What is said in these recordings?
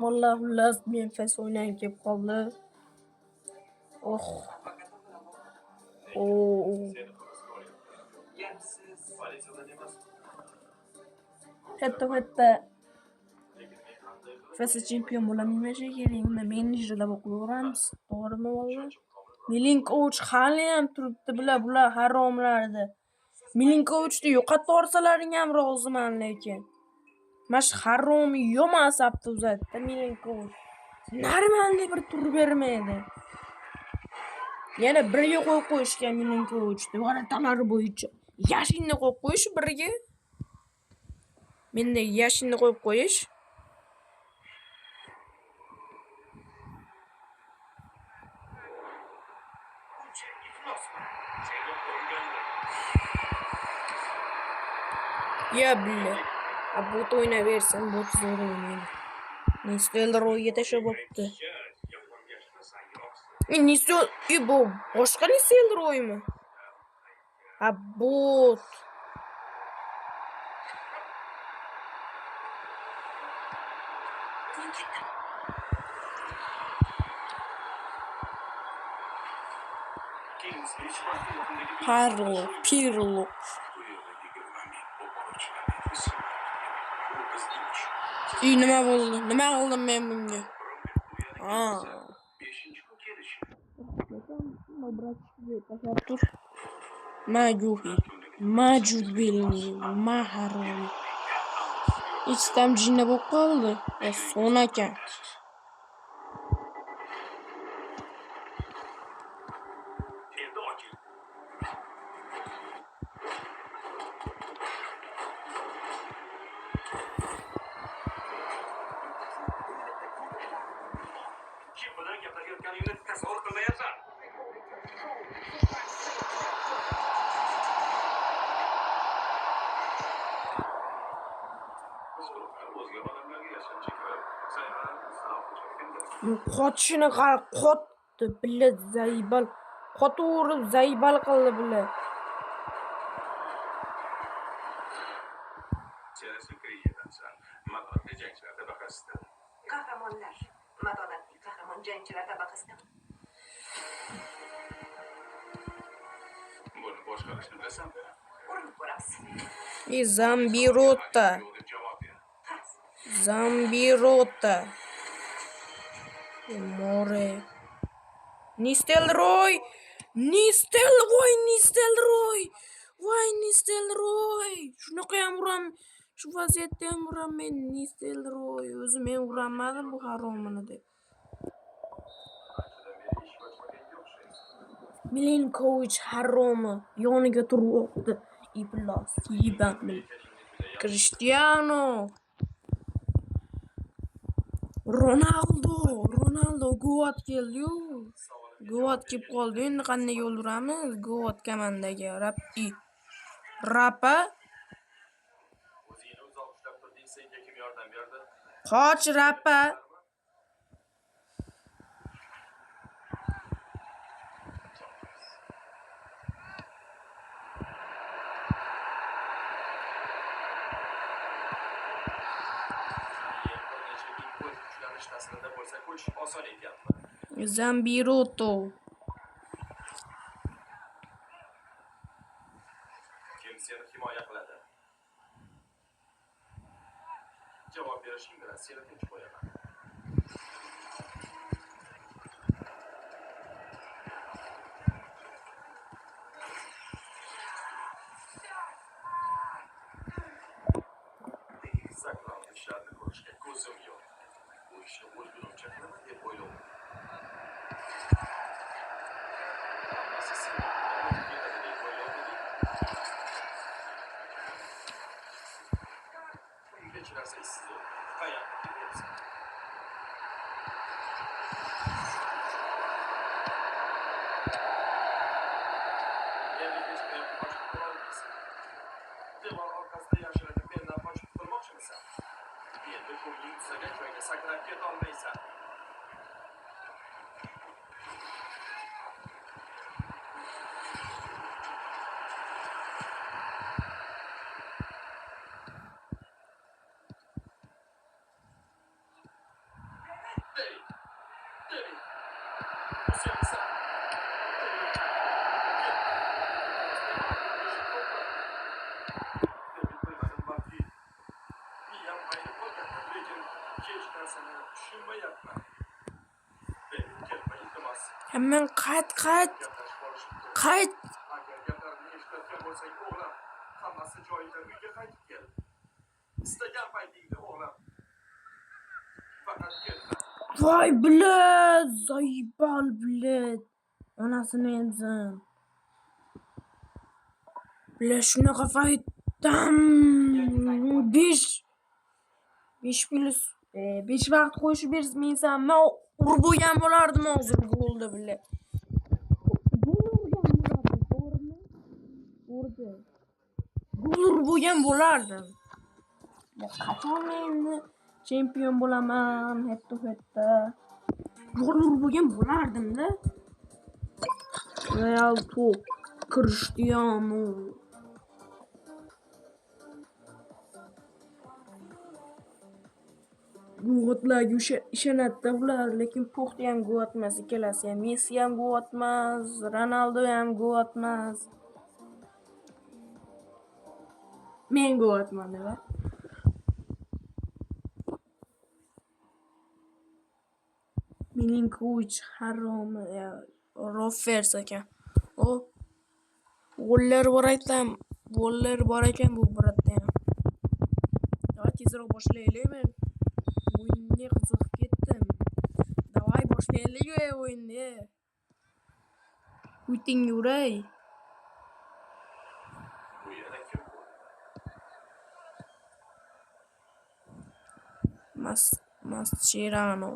Vallahi xullas Memphis o'ynayib kelib qoldi. Oh. Hatta Fasa chempion bo'laman shekilli, unda menejerlar o'qiyveramiz. To'g'rimi valla? Milinkovic hali ham turibdi, bular haromlardi. Milinkovichni yo'qotib yuborsalaring ham roziman lekin. Mash haromi yomon asabni uzatdi Milinkovic. Normalniy bir tur bermaydi. Yana biriga qo'yib qo'yishgan Milinkovichni g'alatalari bo'yicha. Yashinni qo'yib qo'yish biriga. Menda Yashinni qo'yib qo'yish. Ya bile. Bot o'ynaversin, bot zo'r o'ynaydi. Nistelrooyga tashlab bo'pti. Bu boshqa Nistelrooymi? Bot. Pirlo. Nima bo'ldi? Nima qildim men bunga? Tur. Majudbilni, maharom. Ichtam jinna bo'lib qoldi. Son ekan. Qochishini qotdi, billa zaybal. Qotaverib zaybal qildi billa. Qahramonlar, matonatli qahramon jangchilar tabaqasida. Buni boshqarishni bilasanmi? Urinib ko'ramiz. Zambirota. More. Nistelrooy. Voy Nistelrooy. Shunaqa ham uram. Shu vaziyatda ham uram men Nistelrooy. O'zim men uramadim bu haromini deb. Milinkovic haromi yoniga turib o'qdi. Iblos, yibanmi. Cristiano. Ronaldo Goat keldi-yu. Goat kelib qoldi. Endi qanday yo'l uramiz? Goat komandaga Rapa. O'zingni uzoq ushlab turding, senga kim yordam berdi? Qoch Rapa. Zambiroto. Kim seni himoya qiladi? Javob berishing bilan seni tinch qo'yaman. Saklanib ishlarni ko'rishga ko'zim yo'q. Bu ishni o'zgunimcha qilaman deb o'ylayman. Sakrab ketolmaysan. Sen esa bilmadim balki miyam aynib qolgandir, lekin hech narsani tushunmayapman. Benim kelma iltimos. Hemen qayt. Gaplashib olishibdi. Qayt. Agar gaplarimni eshitayotgan bo'lsang, o'g'lim, hammasi joyida, uyga qaytib kel. İstagan paytingda o'g'lim. Faqat kelma. Voy blad, zaybal blad. Onasini emzim. Blad shunaqa paytdan 5 vaqt qo'shib bersanmi, men urib bo'lgan bo'lardim hozir golda blad. Gol urib bo'lgan bo'lardim. Qachon endi chempion bo'laman, head to headda. Gol urib bo'lgan bo'lardim-da. Real top, Cristiano. G'otlarga ishonadi ular, lekin Poxta ham gol otmas, ikkalasi ham. Messi ham gol otmas, Ronaldo ham gol otmas. Men gol otmadim. Milinkovic harom ya, Roffers ekan. O gollar bor ekan bu biratda ham. Davay tezroq boshlaylik men. O'yinga qiziqib ketdim. Davay boshlaylik o'yinni. Putin yuray. Bu yana kim? Mascherano.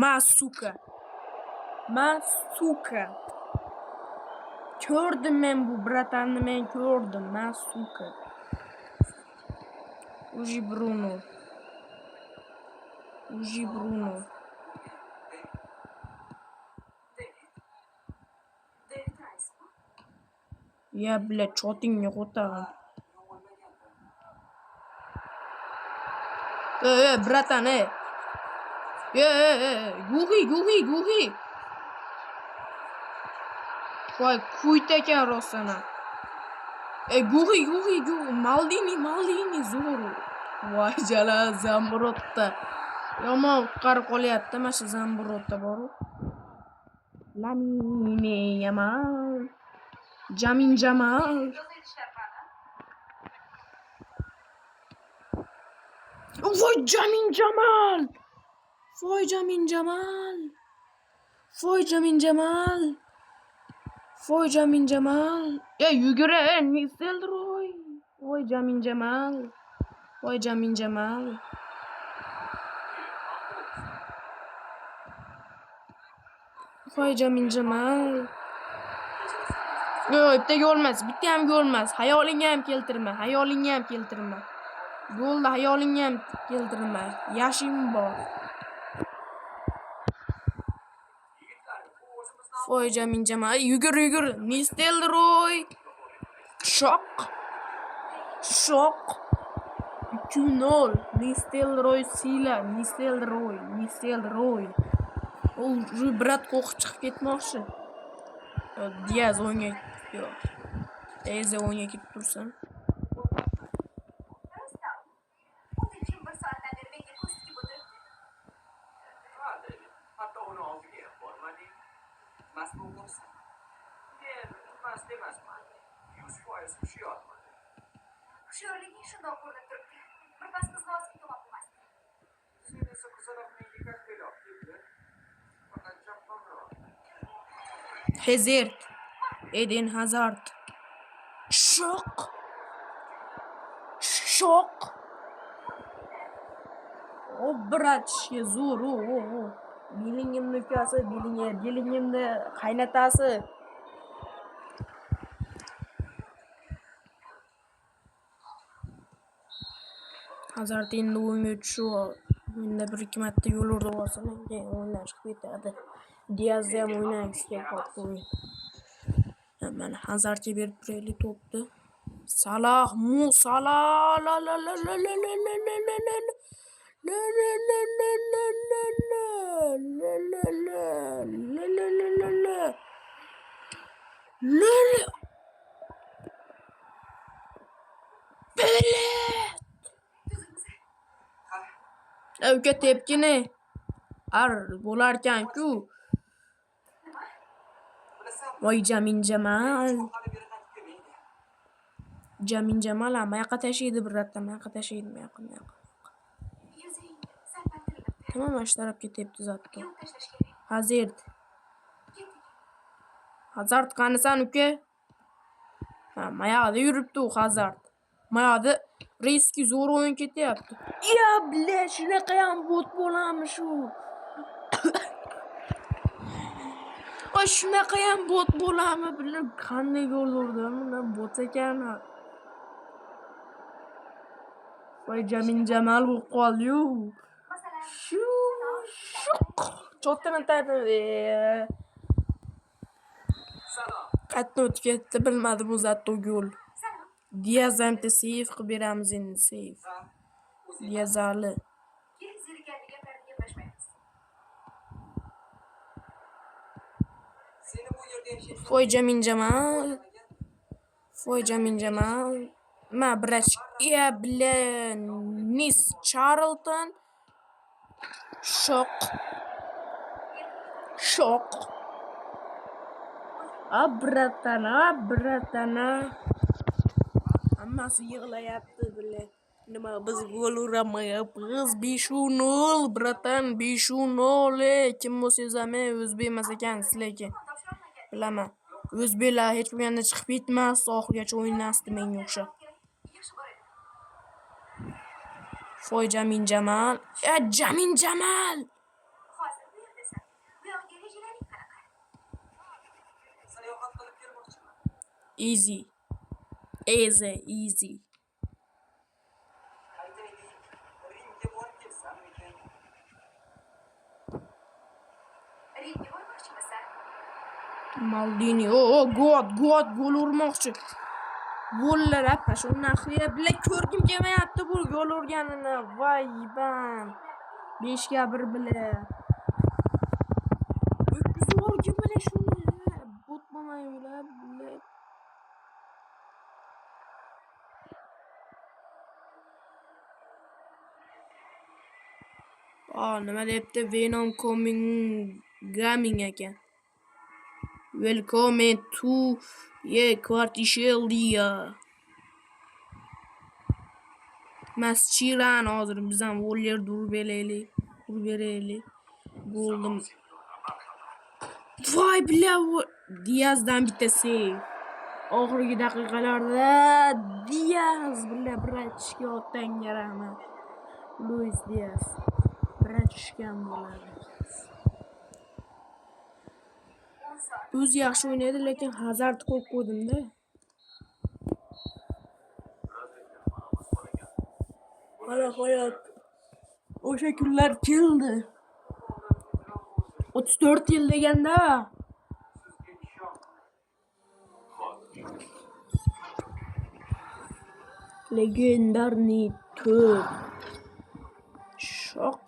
Masuka. Ko'rdim men bu bratanni, ko'rdim. Masuka. Uji Bruno. Ya blad, chotingga qo'tag'in. Bratan, Guhi. Voy, kuyt ekan rostana. Guhi. Maldini zo'r. Voy, jala Zambrotda. Yomon qutqarib qolyapti, mana shu Zambrotda boru. Lamine Yamal. Jamin Jamal. Voy Jamin Jamal. Yugura, Nistelrooy. Voy Jamin Jamal. Bitta ham bo'lmas. Hayolingga ham keltirma. Golda hayolingga ham keltirma. Yashim bor. Voy Jamin Jamal, yugur. Nistelrooy. Shok. 2-0. Nistelrooy. O brat qo'rqib chiqib ketmoqchi. Diaz o'yinga yo'q. Eze o'yinga ketib tursin. Hatta uni oldiga ham bormading. Mas bo'lursan. Men mas demasman. 100% ushlayapman. Hushyorliging shundoq ko'rinib turibdi. Birpas qizga ozib to'g'ab Sen esa qizaloq menga kattaroq keldi. Faqat chaqqonroq. Eden Hazard. Shok. O brat, zo'r. Belingimni ukasi, Belingimni qaynatasi. Hazard endi o'yinga tushib, endi 1-2 marta yo'l urdi bo'lsa, keyin o'yindan chiqib ketadi. Diaz ham o'ynagisi kelib o'yin. Mana Hazardga berib turaylik to'pni. Salah, La la la la la la la la la la la la la la la la Belet! Uka tepkini ar bo'larkan-ku. Voy Jamin Jamal. Jamin Jamal amayoqqa tashiydi birratdan, amayoqqa tashiydi, amayoqqa. Yuzing sal paltirilibdi. Tamam, mana shu tarafga tepdi zatto. Yuvib tashlash kerak. Hazard. Ketdik. Hazard qanisan uka? Ha, mayoqda yuribdi u Hazard. Mayoqda riski zo'r o'yin ketyapti. Ya, bля, shunaqa ham bot bo'ladimi shu? Voy, shunaqa ham bot bo'ladimi? Bля, qanday gol urdi? Mana bot ekan. Voy, Jamin Jamal bo'lib qoldi-yu. Masalan, Shu. Cho'ttini taydi. Salom. Qatni o'tib ketdi, bilmadim bu zatto gol. salom. Diaz ham save qilib beramiz endi, save. Diazali. Kerak zerikarli gaplarni gaplashmaymiz. Seni bu yerda yashaysan. Voy Jamin Jamal. Voy Jamin Jamal. Ma brach. Ya bilan Nis Charlton. Shok. Bratana. Hammasi yig'layapti bile. Nima biz gol uramayapmiz? 5-0, bratan, 5-0. Kim bo'lsa-ham o'zbek emas ekan sizlarga. Bilaman. O'zbeklar hech qachon chiqib ketmas, oxirigacha o'ynasdi menga o'xshab. Yaxshi boradi. Voy Jamin Jamal. Jamin Jamal. Hozir bu yerdasan. Bu yoqga rejalaring qanaqa? Sayohat qilib kelmoqchiman. Easy. Aytaylik, ringga borib kelsammikin? Ringga bormoqchimisan? Maldini. Gol urmoqchi. Gollar apa shundan qilyap. Bile ko'rgim kelmayapti bu gol urganini. Voy ban. 5-1 bile. O'tkazib bile shuni. Bot bo'lmaylar bile. Nima debdi? Venom coming ekan. Welcome to Kvartisheldia. Maschiran hozir biz ham voller urib beraylik. Goldim. Voy bля, Diazdan bitta save. Oxirgi daqiqalarda Diaz bля bratishga otanga rahmat. Luis Diaz bratishgan bo'ladi. O'zi yaxshi o'ynaydi, lekin Hazard qo'yib qo'ydim-da. Mana hayot. O'sha kunlar keldi. 34 yil deganda. Legendarniy to'p. Shok.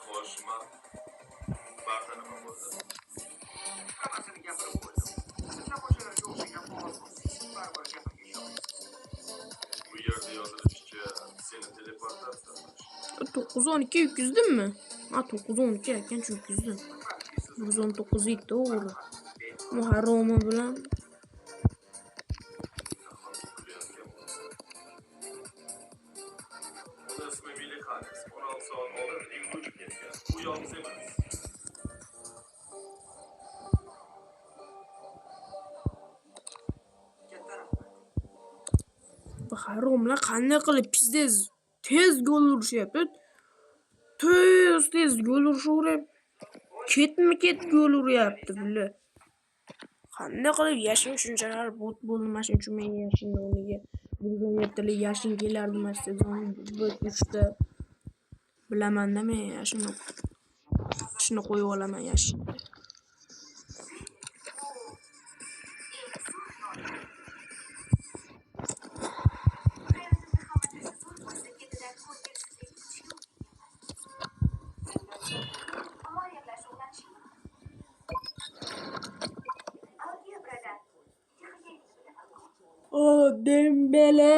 Xo'shmi? Barda nima bo'ldi? Hammasini gapirib qo'ydim. Sizlar o'shalarga o'xshagan bo'lasiz. Baribir gapimga ishonmaysiz. Bu yerda yozilishicha seni teleportatsiya 912 yukkazdimmi? 912 ekan, yukazdim. 119 lik to'g'ri. Muharrama bilan Haromlar qanday qilib tez gol urishyapti. Tez gol urishaverib, ketma-ket gol uryapti bular. Qanday qilib yashin shunchalar bot bo'ldi, mashin uchun men yashinni o'rniga 117 yashin kelardi mana sezon 3 ta. Bilaman men ya shuni qo'yib olaman ya shuni. Oh, Dembele.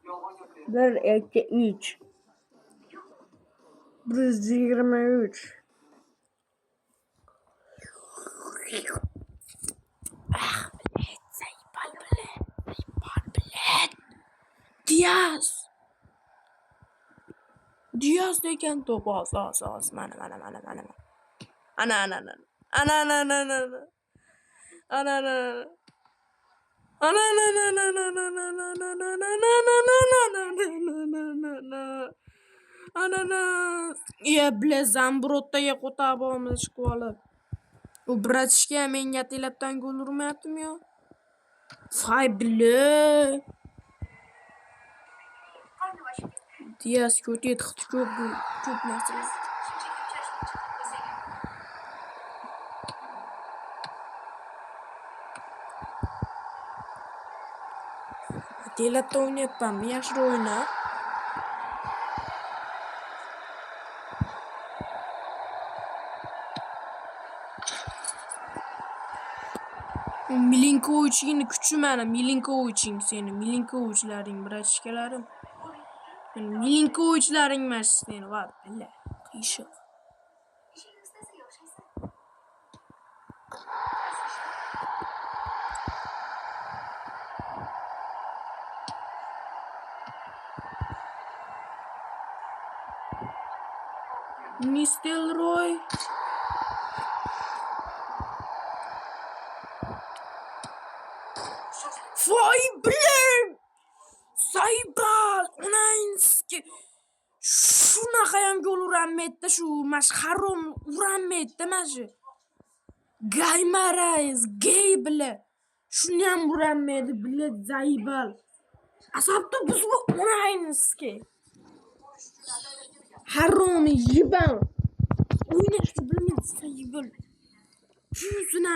Yolg'on 1, gapirayapti. 2, 3. 123. Zaybal bilet. Diaz degan to'p oz. Mana. Ananas. Ya bile Zambrot'taga qo'tabimiz chiqib olib. U bratishga menga telefon gol urmayaptimi yo? Fay bile. Diaz ko'tet ko'p narsalar. Telefon oynayapman, yaxshi o'yna. Milinkovichning kuchi mana, Milinkoviching seni, Milinkovichtlaring bratishkalarim. Milinkovichtlaring mas seni, va billa. Qiyshiq. Nistelrooy. Voy bilan. Zaybal, onanski. Shunaqa ham gol uranmaydi, shu mas harom uranmaydi mashi. Gaymarays, gay bilan. Shuni ham uranmaydi, bilet Zaybal. Asabda biz bu onanski. Harom yiban. Oynashni bilmaydi Zaybal. Yuzuna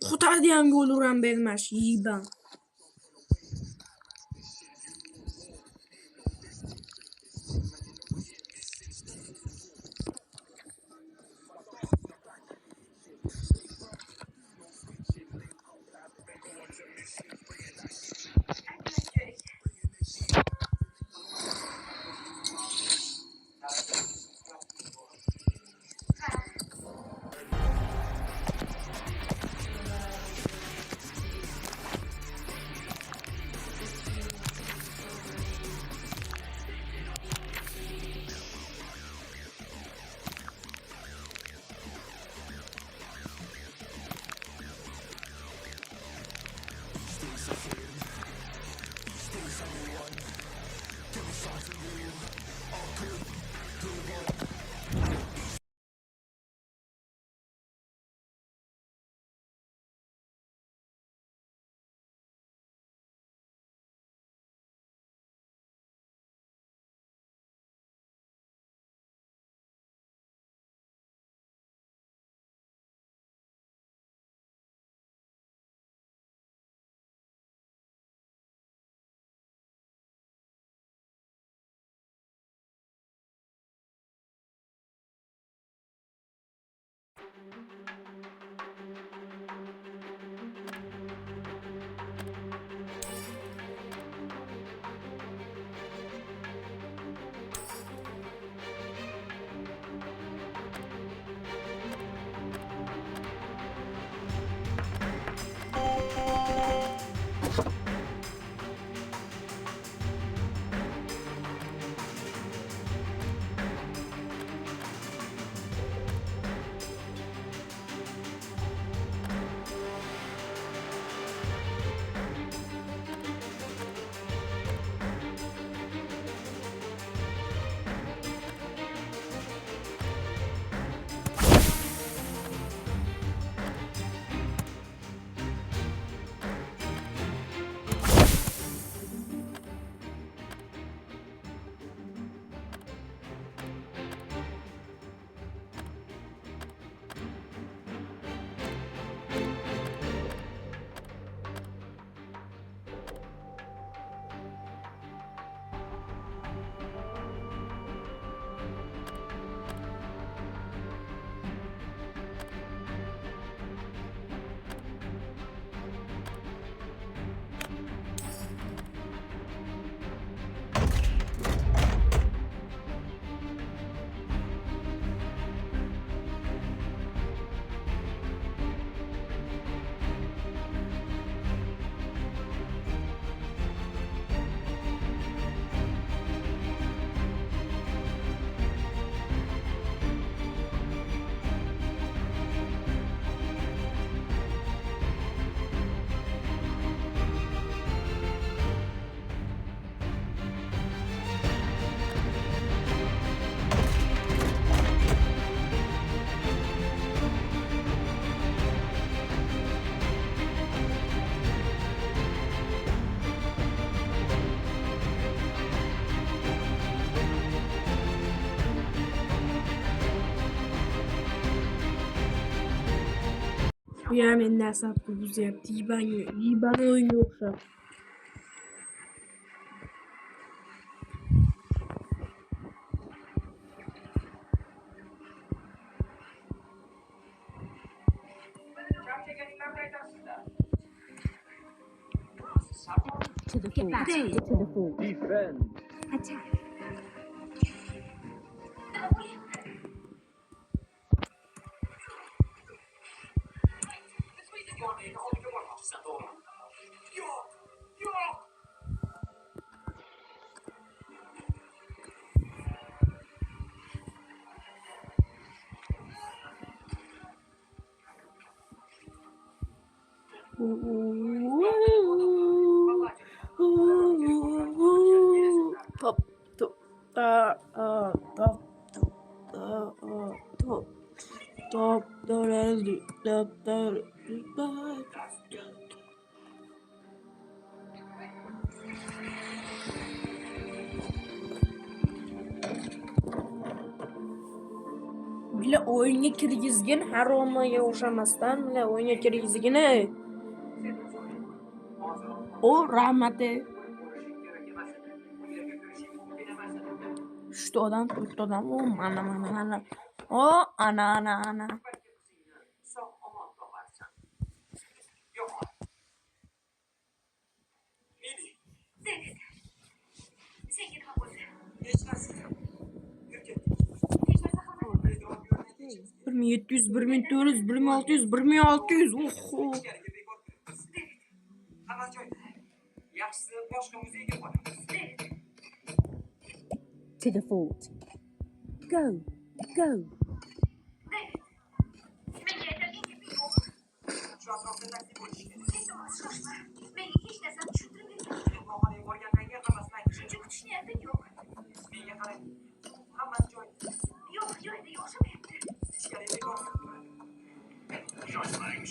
Qutadigan gol uran bermas yiban. Bu ham endi asabni buzyapti. Yibani o'yinga o'xshab. To the full. Defend. Attack. Top, top, top, top, top, Bile o'yinga kirgizgin, haromaga o'xshamasdan bile o'yinga kirgizgin. O rahmati. 3 odam, 4 odam. O mana. O ana. Senga nima bo'ldi? Hech narsa. Yur ket. Hech narsa qilmadim. 1700, 1400, 1600, 1600. Oho. Ichkariga bekor kiribmiz. Hamma joyda. Yaxshisi boshqa muzeyga boramiz. To the fort. Go. Menga aytadigan gapi yo'q. Shu atrofda taksi bo'lishi kerak. Iltimos shoshma. Menga hech narsani tushuntirib bering. Mehmonxonaga borgandan keyin hammasini aytishim. Shuncha kutish niyatim yo'q. Menga qarang. Hammasi joyida. Yo'q, joyida o'xshamayapti. Ichkariga bekor kiribmiz.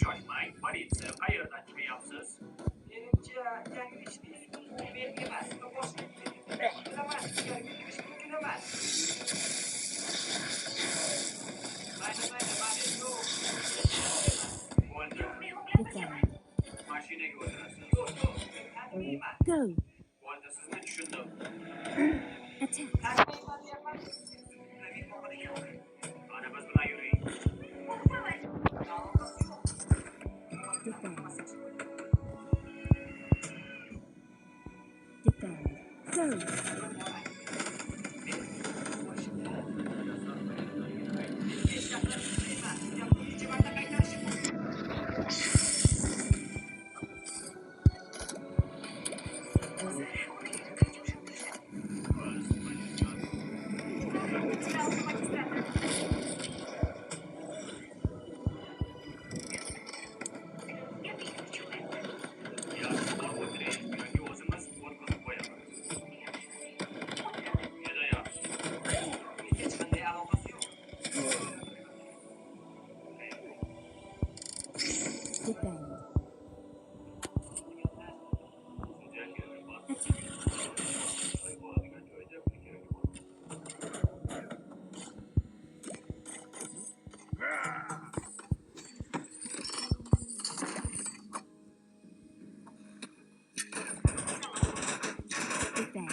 Shoshmang. Politsiya qayerdan chiqyapsiz? Menimcha yanglishlik bu men emas, boshqa kerak. Bilaman, ichkariga kirish mumkin emas. Mayli, yo'q. Bo'ldi. Defend. Mashinaga o'tirasiz. Yo'q, taniyman. Go. Bo'ldi, sizni tushundim. Attack. Taniyman deyapman. Mehmonxonaga bor. Ana biz bilan yuring. Aloqasi yo'q. Defend. Go. Yaxshi, o'tiring. Yoki o'zimiz o'tkazib qo'yamiz. Juda yaxshi. Hech qanday aloqasi yo'q. Defend. Bo'ladigan joyda uni keragi bor. Defend.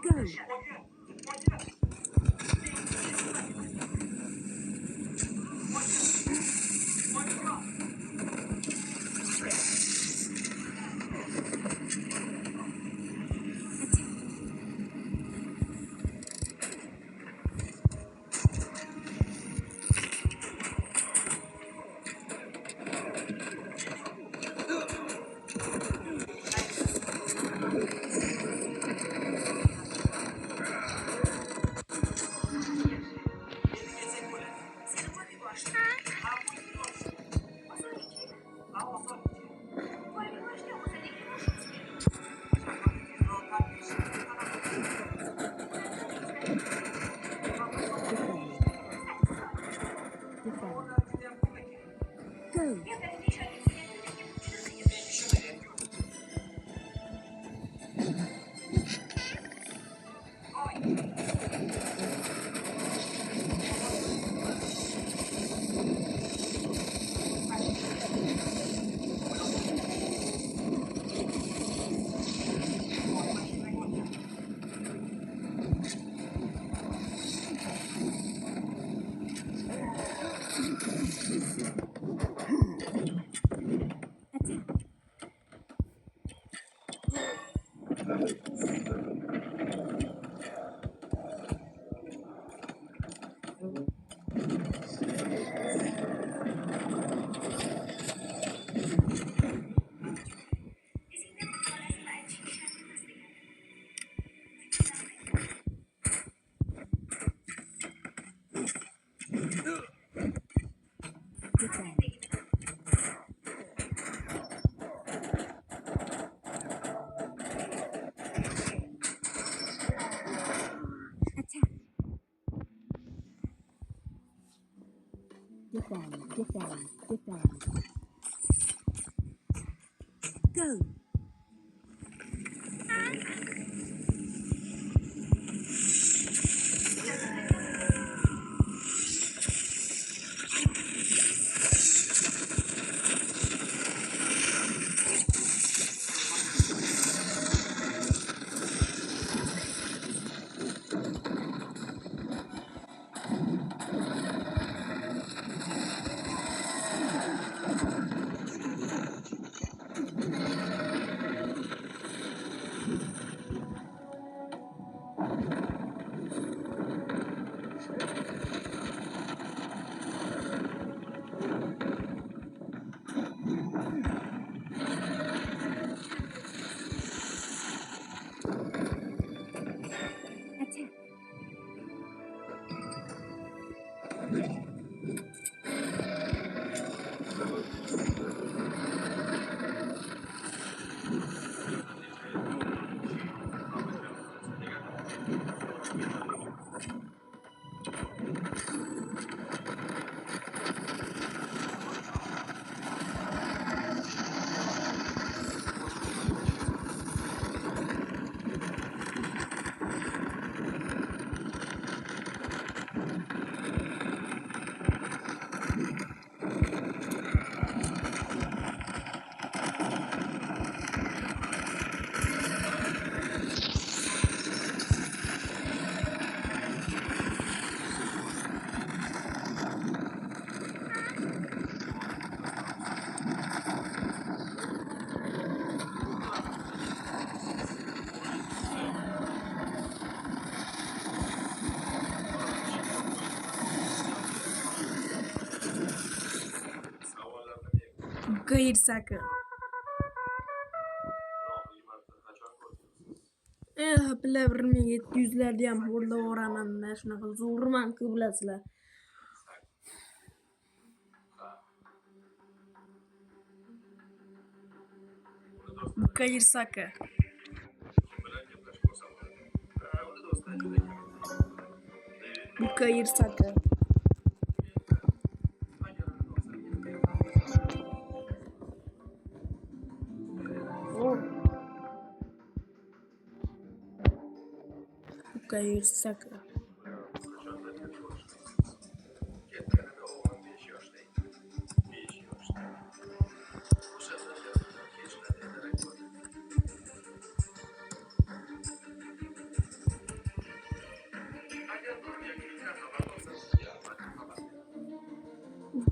Go. Defend. Attack. Defend. Go. Attack. Gayr Saka. Bilar 1700'larda ham o'rlavoraman man shunaqa zo'rman-ku bilasizlar. Gayr Saka. Gayr Saka. Gayr Saka.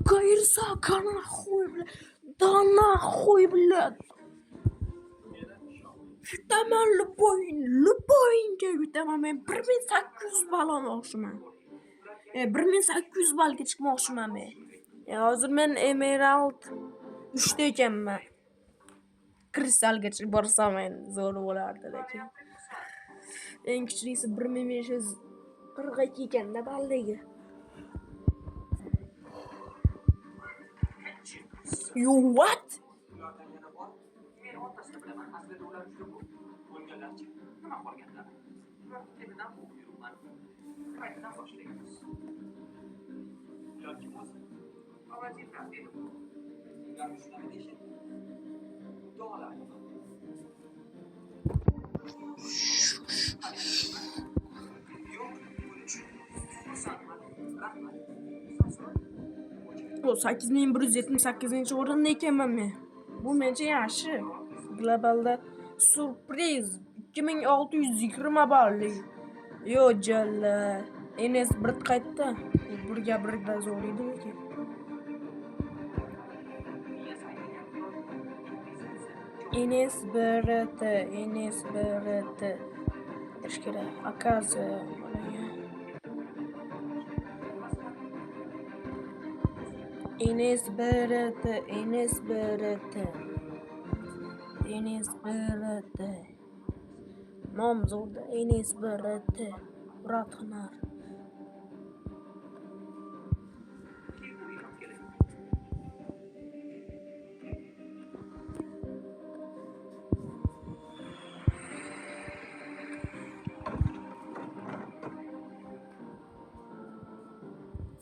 Gayr Saka nahvoy bilan. Da nahvoy bilan. Yutaman Lupoyinga yutaman men 1800 ball olmoqchiman. 1800 ballga chiqmoqchiman men. Hozir men Emerald 3 ta ekanman. Kristalgacha borsam endi zo'r bo'lardi lekin. Eng kuchlisi 1542 ekanda balligi. You what? Men o'rtasida bilaman, aslida ular juda ko'p. O'lganlarchi? Nima qolganlar? Ular ketidan o'qib yuribman. Qayerdan boshlaymiz? Ular kim o'zi? Avazirlar dedi. Ular shunaqa deyishadi. Duolar qilib. Yo'q, buning uchun xursandman. Rahmat. O 8178-o'rinda ekanman men. Bu mencha yaxshi. Globalda surpriz 2620 balli. Yo jalla. Enes bir qaytdi. Bir gapirda zo'r edi lekin. Enes BRT. Ish kerak. Akazi bolaga. Enes BRT. Nomzodi Enes BRT. Murat Hunar. Kim bu ilhom kerak?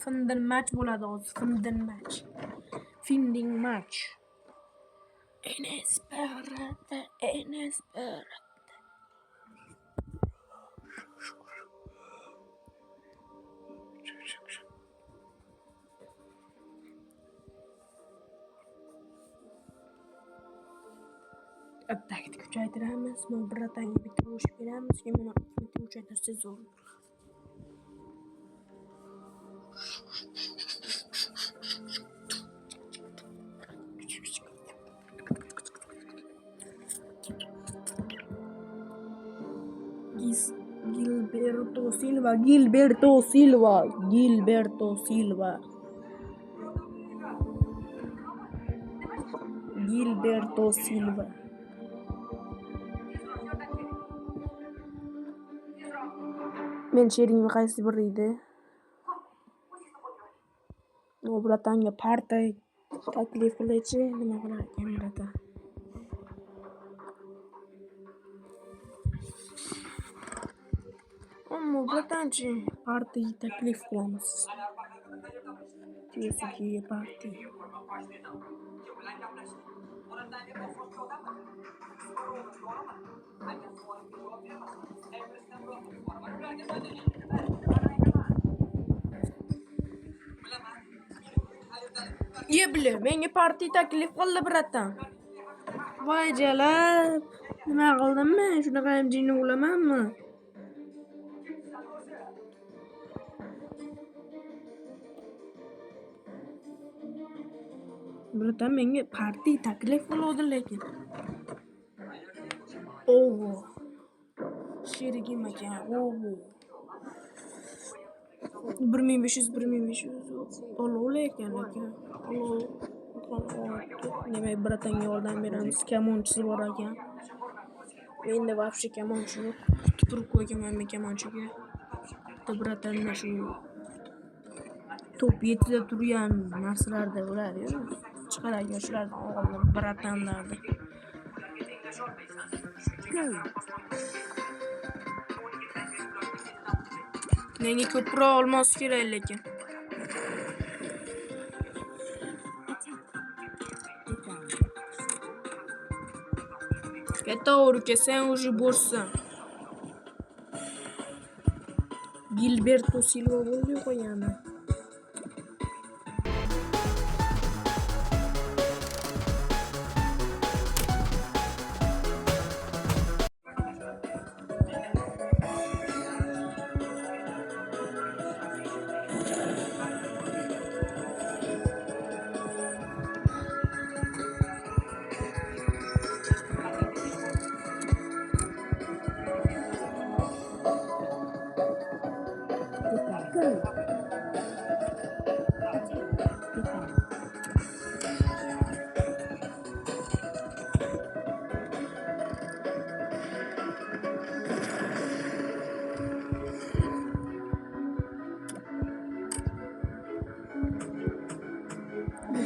Finding match bo'ladi hozir. Finding match. Enes BRT. Attackni kuchaytiramiz. Birratanga bitta urush beramiz. Keyin buni bitta kuchaytirsa zo'r. Gilberto Silva. Men sheringni qaysi biri edi? Bratanga parta taklif qiluvchi nima qilar ekan bratan? Ammo bratanchi parti taklif qilamiz. Tezki parti. Yebli, menga parti taklif qildi bratan. Voy jalab, nima qildimmi? Shunaqa ham jinni bo'lamanmi? Bratan menga parti taklif qildi lekin. Oho. Sherigim ekan. Oho. 1500 olov ekan. Demak, bratanga yordam beramiz. Kamonchisi bor ekan. Menda вообще kamonchi yo'q. Turib qo'yganman men kamonchiga. Bitta bratanda shu top 7 da turgan narsalarda bo'ladi-yu. Chiqargan shulardan oldim bratanlarni. Menga ko'proq olmos kerak lekin. Katta o'rka sen уже bo'shsan. Gilberto Silva bo'ldi qo'yami.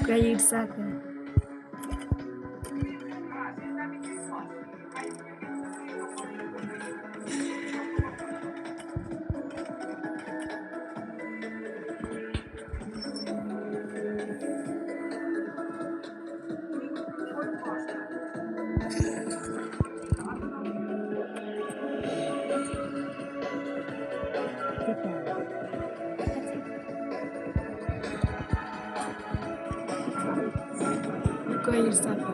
Bukayo Saka. Bukayo Saka.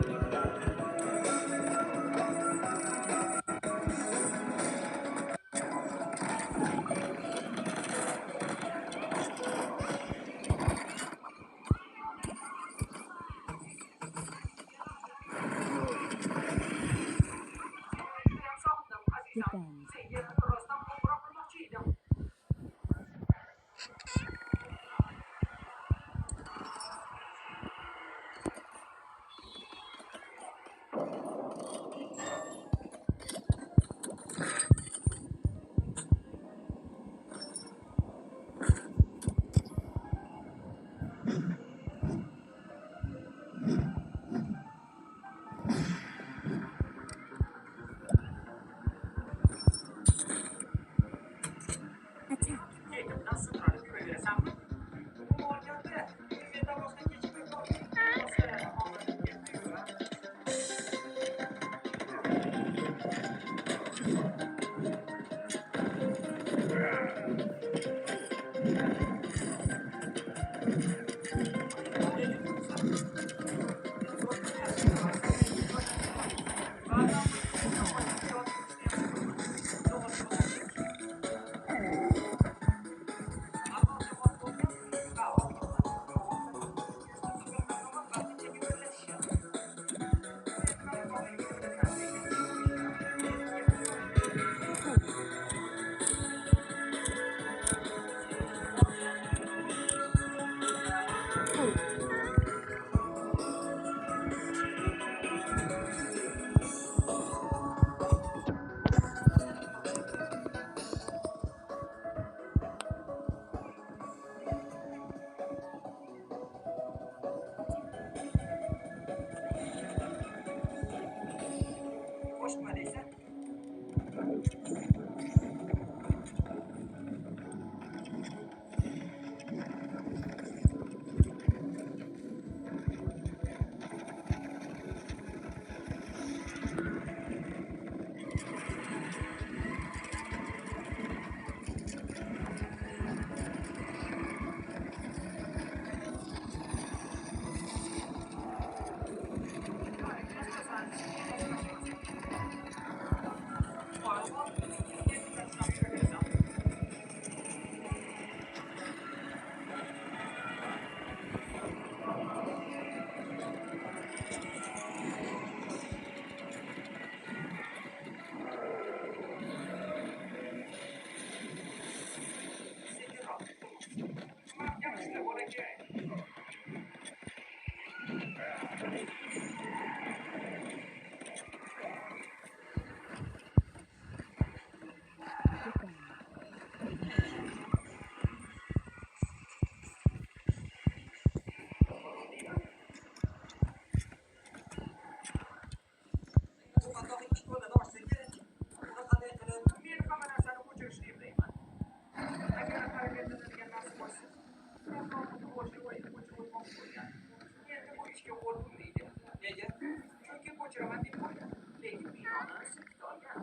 deb qo'ygan. Lekin binoni sirtga olgan.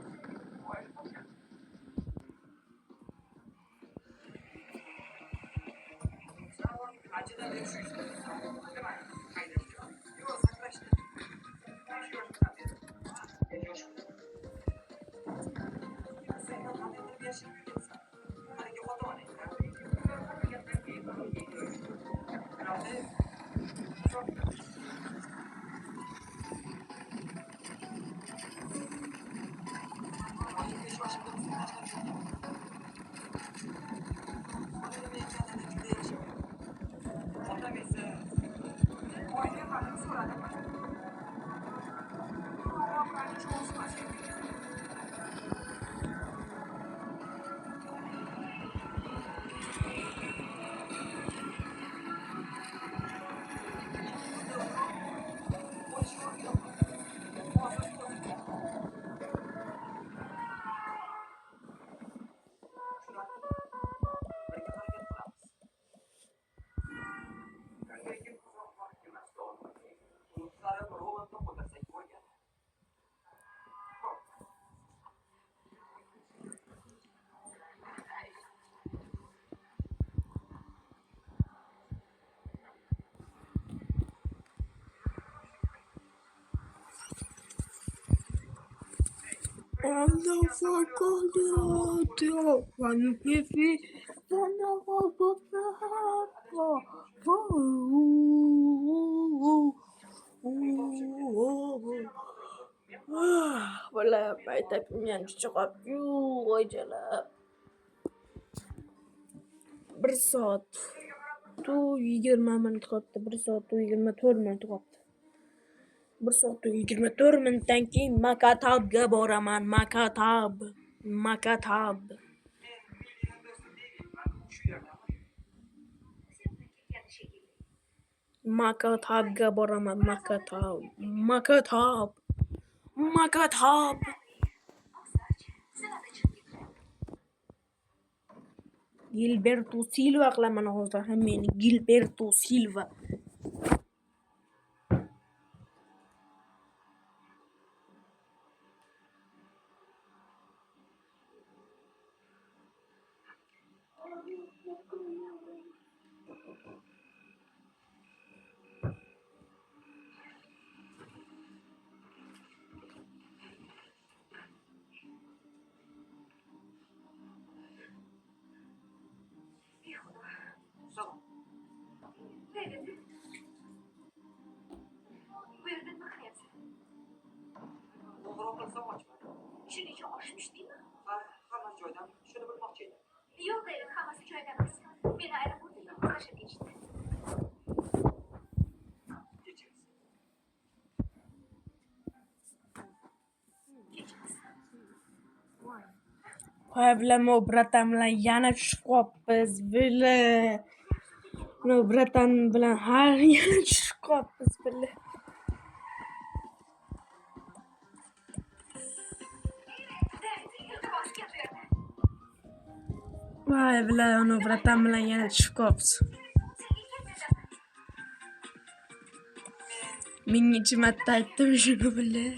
Qo'yib qo'ygan. Anchadan beri shu ishda demak, haydashdi. Yo'q, sakrashdi. 5 yoshdan beri. 5 yosh. Sen qanday qilib yashab yuribsan? Haligi ota-onang. Otam esa oyda qadam so'radi. Ovqatni cho'zmas ekan. Bola maktabim yancha qolibdi-yu, o'yjalab. 1 soat 20 minut qolibdi. 1 soat 24 minut qolibdi. 1 soat 24 minutdan keyin maktabga boraman. Maktab. Maktabga boraman. Maktab. Gilberto Silva qilaman hozir hammani. Gilberto Silva. Shuning uchun oshmish deymi? Hammasi joyidan shuni bilmoqchi edim. Yo'q, David, hammasi joyida emas. Meni aeroportga tashlab ketishdi. Kechirasiz. Hoy bilan bratan bilan yana tushib qolibmiz. Bratan bilan yana tushib qolibmiz. Voy bilan bratan bilan yana tushib qolibmiz. Ming necha marta aytdim shuni bilan.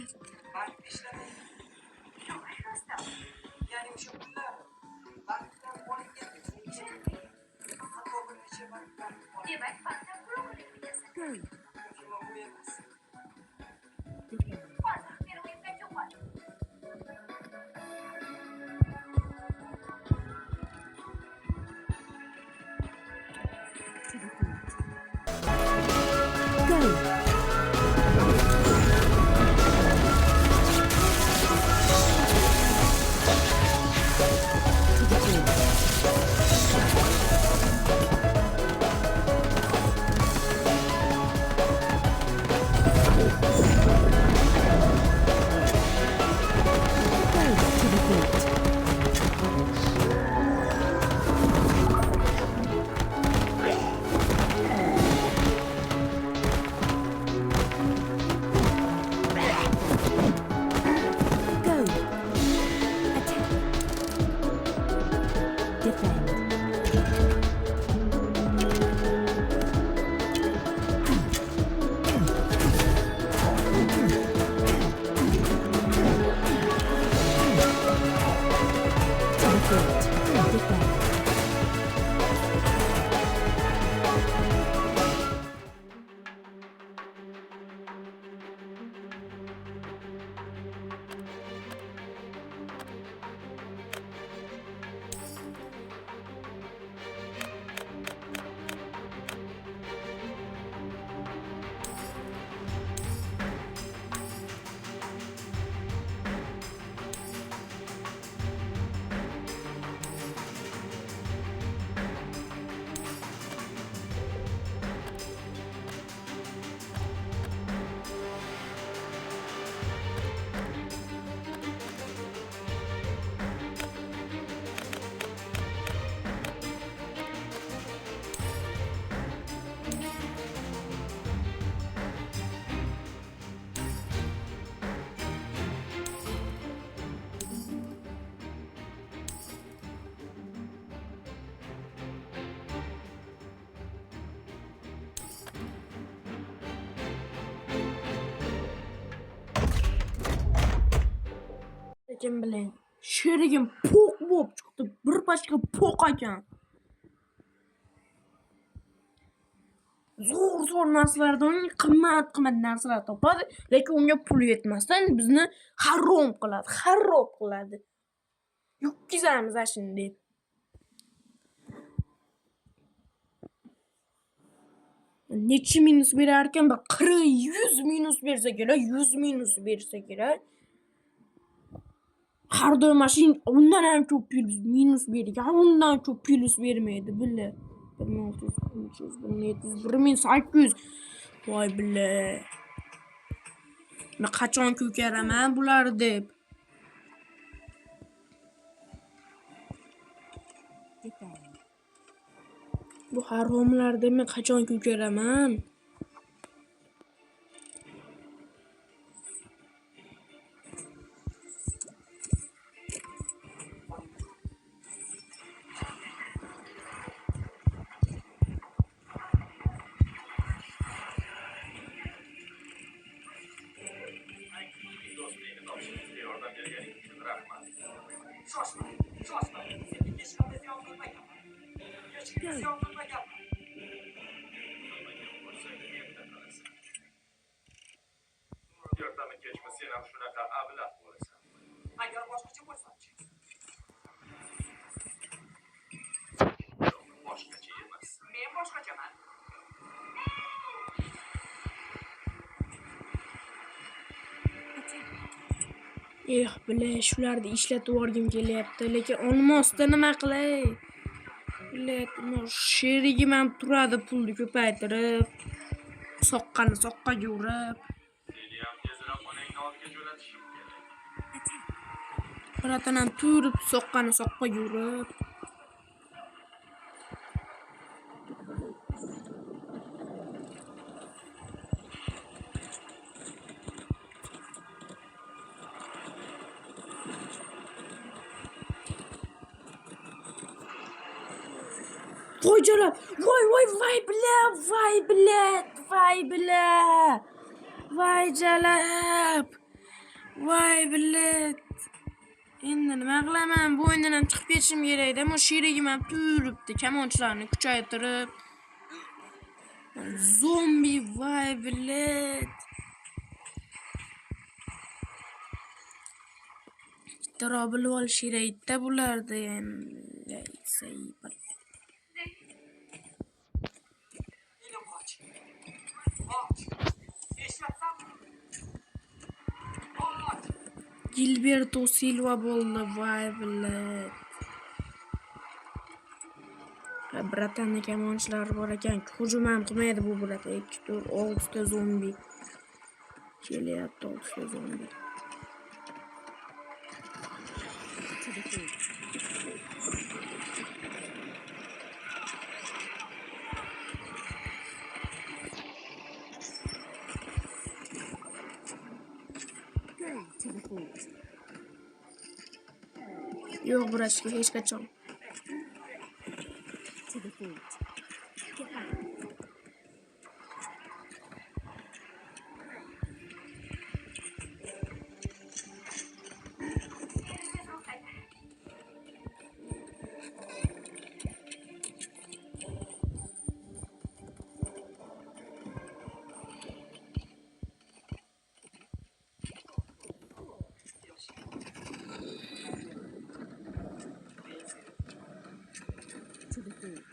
Ya'ni o'sha pullar bankdan olingan. Demak, bankdan pul o'g'irlik qilyapsan. Go. Bu emas. Hozir meni uyimga cho'qol. To the front. Go. To the front. ekan bilan. Sherigim po'q bo'lib chiqdi. Bir pachka po'q ekan. Zo'r narsalardan qimmat narsalar topadi, lekin unga pul yetmasdan bizni harom qiladi, xarob qiladi. Yukkizamiz ashuni deb. Necha minus berar ekan? 40-100 minus bersa kerak, 100 minus bersa kerak. Har doim mashin undan ham ko'p minus bergan, undan ko'p plus bermaydi, billa. 1600, 1700, 1800. Voy billa. Men qachon ko'karaman bular deb. Defend. Bu haromlarda men qachon ko'karaman? Do'stlikni topishimizga yordam berganing uchun rahmat. Shoshma. Senga hech qanday ziyon qilmaganman. Hech kimga ziyon qilmaganman. Ertami kechmi sen ham shunaqa ablah bo'lasan. Agar boshqacha bo'lsa-chi? Boshqacha emas. Men boshqachaman. Bile shularni ishlatib o'rgim kelyapti, lekin olmosda nima qilay? Sherigim ham turadi pulni ko'paytirib, soqqani soqqaga urib. Seni ham tezroq onangni oldiga jo'natishim kerak. Biratan ham turib soqqani soqqaga urib. Voy jalab, voy jalab. Voy bilet. Endi nima qilaman? Bu o'yindan ham chiqib ketishim kerak-da. Mo sherigim ham turibdi, kamonchilarni kuchaytirib. Zombi voy bilet. Daro bilib olish kerak-da bularda ham. Gilberto Silva bo'ldi, voy bilet. Bratani kamonchilar bor ekan, hujum ham qilmaydi bu brat. 2 4 6 ta zombi. Kelyapti 6 ta zombi. To the food. Go to the food. Yo'q, burashga hech qachon. To the food. To the food.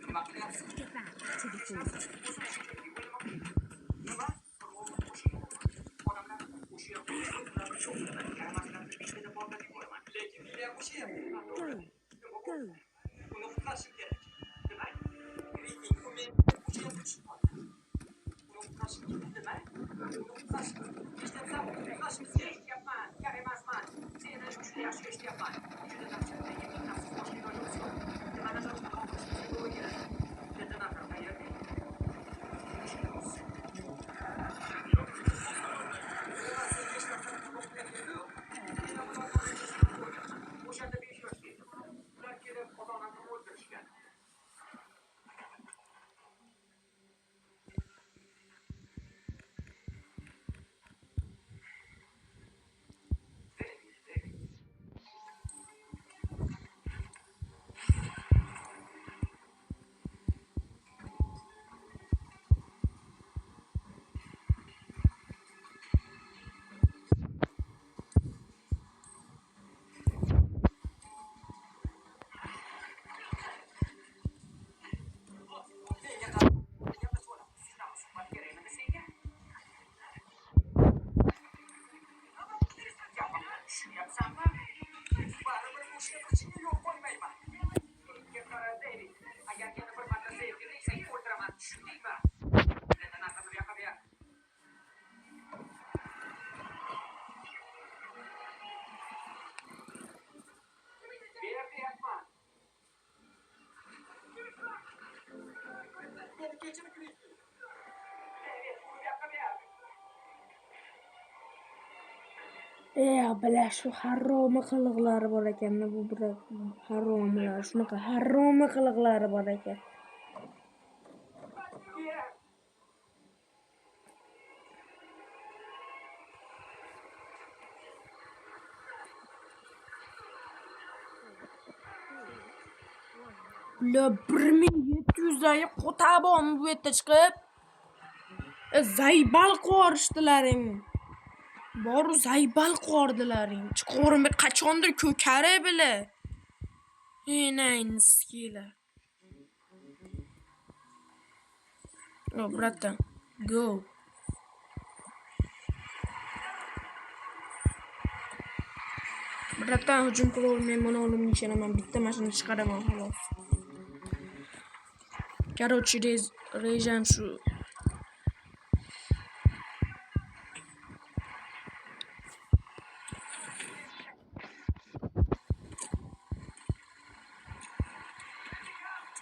Nima qilyapsiz? Get back to the fort. Nima? Odamlar o'sha yoqqa cho'kdilar. Yaramaslarni bitta portlatib yuboraman. Lekin meni o'sha yerda. Go. Go. Uni qutqarishim kerak. Demak, Griffin u meni o'sha yerga tushib qoldi. Uni qutqarishim kerak. Demak, uni qutqarishim kerak. Eshityapsan? Qutqarishimiz kerak. Eshityapman. Kar emasman. Seni juda yaxshi eshityapman. Juda dahshatli yengil nafs boshqa ilojimiz yo'q. Nimani qilib qolishimiz kerak. Detonator qayerda? O'shanda 5 yoshda edim. Ular kelib ota-onamni o'ldirishgan. Bilar shu harromi qiliqlari bor ekan-da bu harromlar, shunaqa harromi qiliqlari bor ekan. Bular 1700dagi qo'tabon bu yerda chiqib zaybal qorishdilaring. Boru zaybal qordilaring. Chiqorim qachondir ko'kare bile. Nayniskilar. Oh, bratan, go. Bratan, hujum qilolmay mana olimni ishonaman. Bitta mashina chiqaraman xolos. Короче, rejam shu.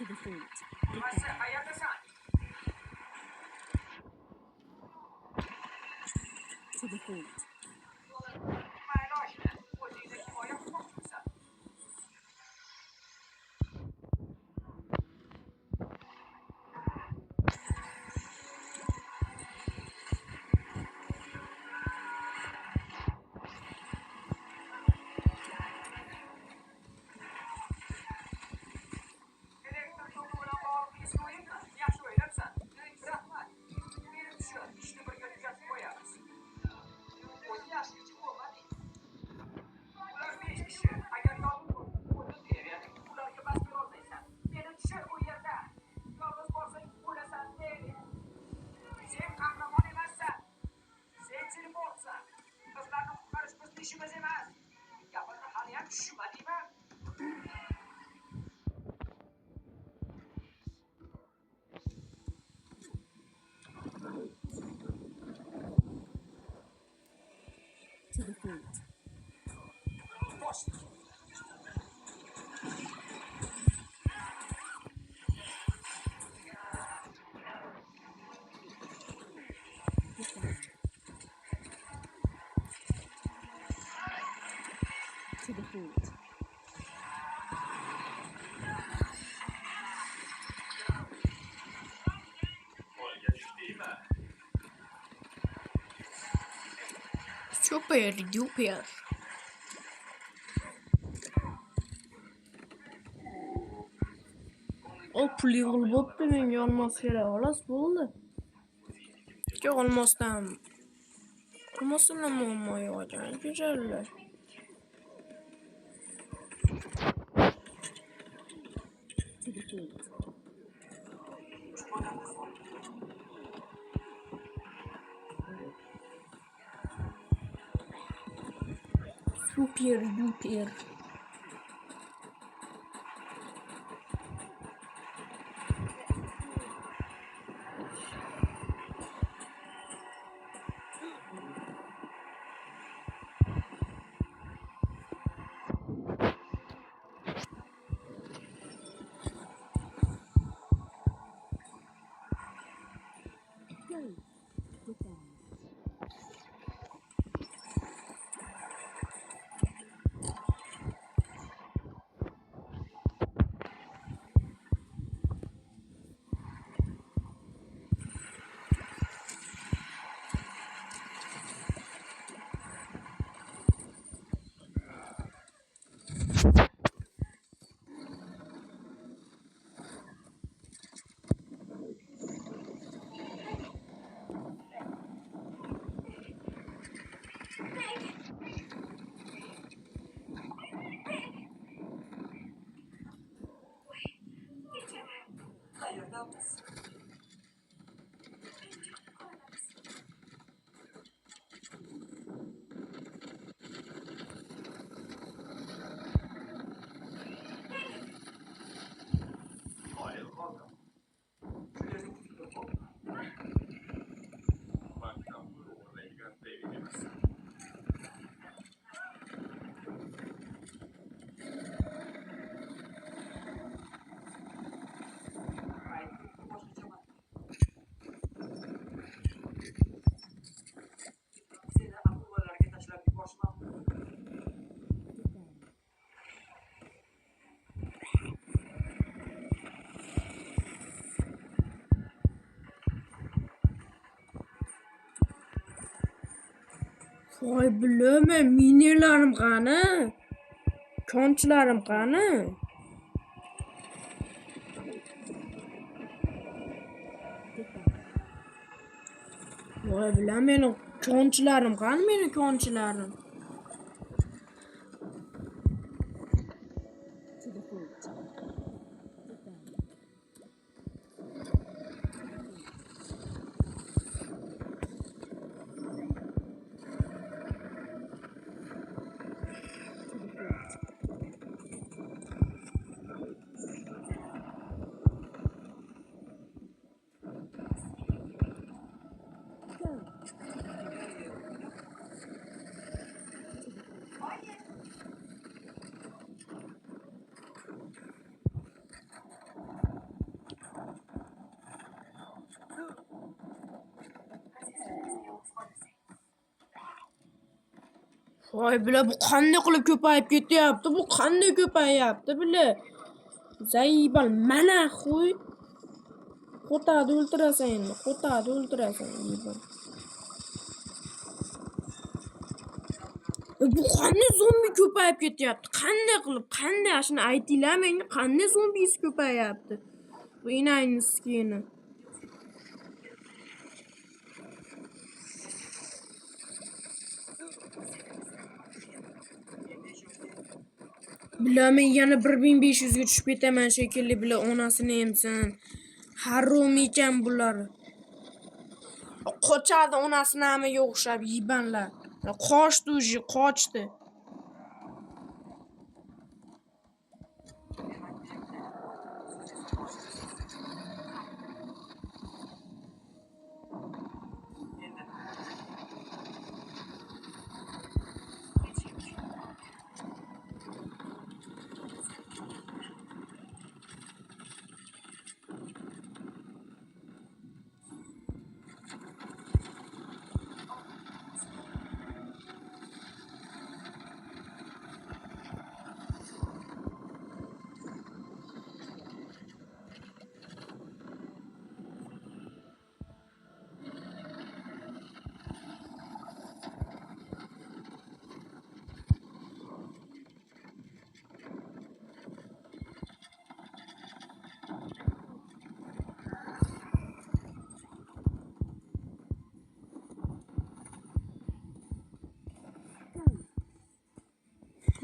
To the fort. To the fort. İşimiz emas. Gapirni haliyam tushunmadingmi? To the fort. Bosh. Get down. To the fort. Super duper. pul yig'ilib bo'pti, menga olmos kerak, xolos bo'ldi. Hech olmosdan muammo yo'q ekan, kechiringlar. To the fleet. Super duper. Go. Defend. Qayerdamiz? Qoyil qoldim. Shu yerda fikr bor. Bankdan pul o'g'irlaydigan David emas. Aytib boshqachaman. Seni akulalarga tashlab yuborishmam. Defend. Voy bilaman, minelarim qani? Konchilarim qani? Defend. Voy bilaman, meni konchilarim qani, meni konchilarim? To the fleet. Defend. To the fleet. Go. Voy bila, bu qanday qilib ko'payib ketyapti? Bu qanday ko'payapti bila? Zaybal mana qo'y. Qo'tadi o'ltirasan endi, qo'tadi o'ltirasan yibal. Bu qanday zombi ko'payib ketyapti? Qanday qilib? Qanday? Shuni aytinglar menga, qanday zombisi ko'payapti? Bu inayni skini. Bilaman, yana 1500 ga tushib ketaman shekilli, bila onasini emsin. Harom ekan bular. Qochadi onasini hamiga o'xshab yibanlar. Qochdi uji, qochdi.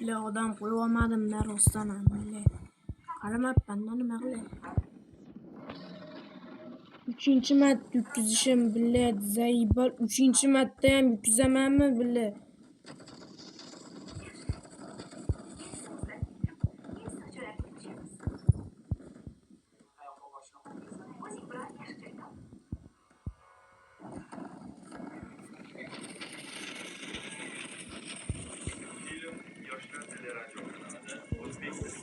Bile odam qo'yib olmadim-da rostdan ham bile. Qaramabman-da nima qilay. 3-marta yutqizishim bile zaybal 3-marta ham yutqizamanmi bile. Film Yoshlar teleradyo kanalida o'zbek tili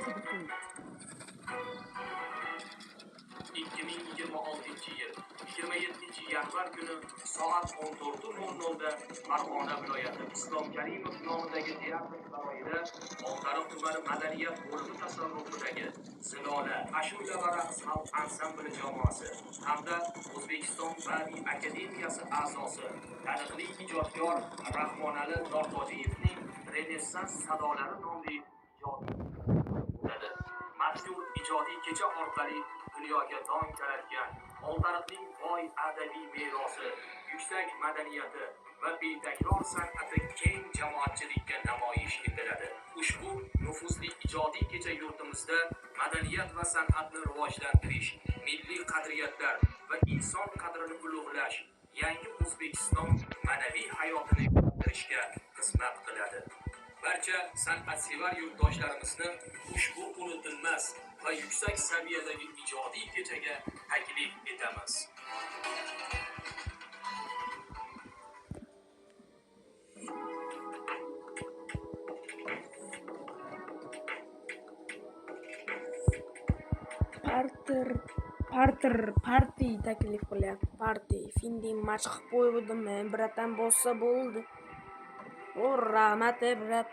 To defeat. 2026-yil 27-yanvar kuni soat 14:00 Farg'ona viloyati Islom Karimov nomidagi teatr saroyida Oltiariq tumani madaniyat bo'limi tasarrufidagi Zilola ashula va raqs xalq ansambli jamoasi hamda O'zbekiston Badiiy akademiyasi a'zosi taniqli ijodkor Rahmonali Dortojiyevning Renessans sadolari nomli ijodiy bo'ladi. Mazkur ijodiy kecha orqali dunyoga dong taratgan Oltiariqning boy adabiy merosi, yuksak madaniyati va betakror san'ati keng jamoatchilikka namoyish etiladi. Ushbu nufuzli ijodiy kecha yurtimizda madaniyat va san'atni rivojlantirish, milliy qadriyatlar va inson qadrini ulug'lash, yangi O'zbekiston ma'naviy hayotini yo'naltirishga xizmat qiladi. Barcha san'atsevar yurtdoshlarimizni ushbu unutilmas va yuksak saviyadagi ijodiy kechaga taklif etamiz. Parti taklif qilyapti. Parti. Finding match qilib qo'ydim. Biratan bossa bo'ldi. O rahmat brat.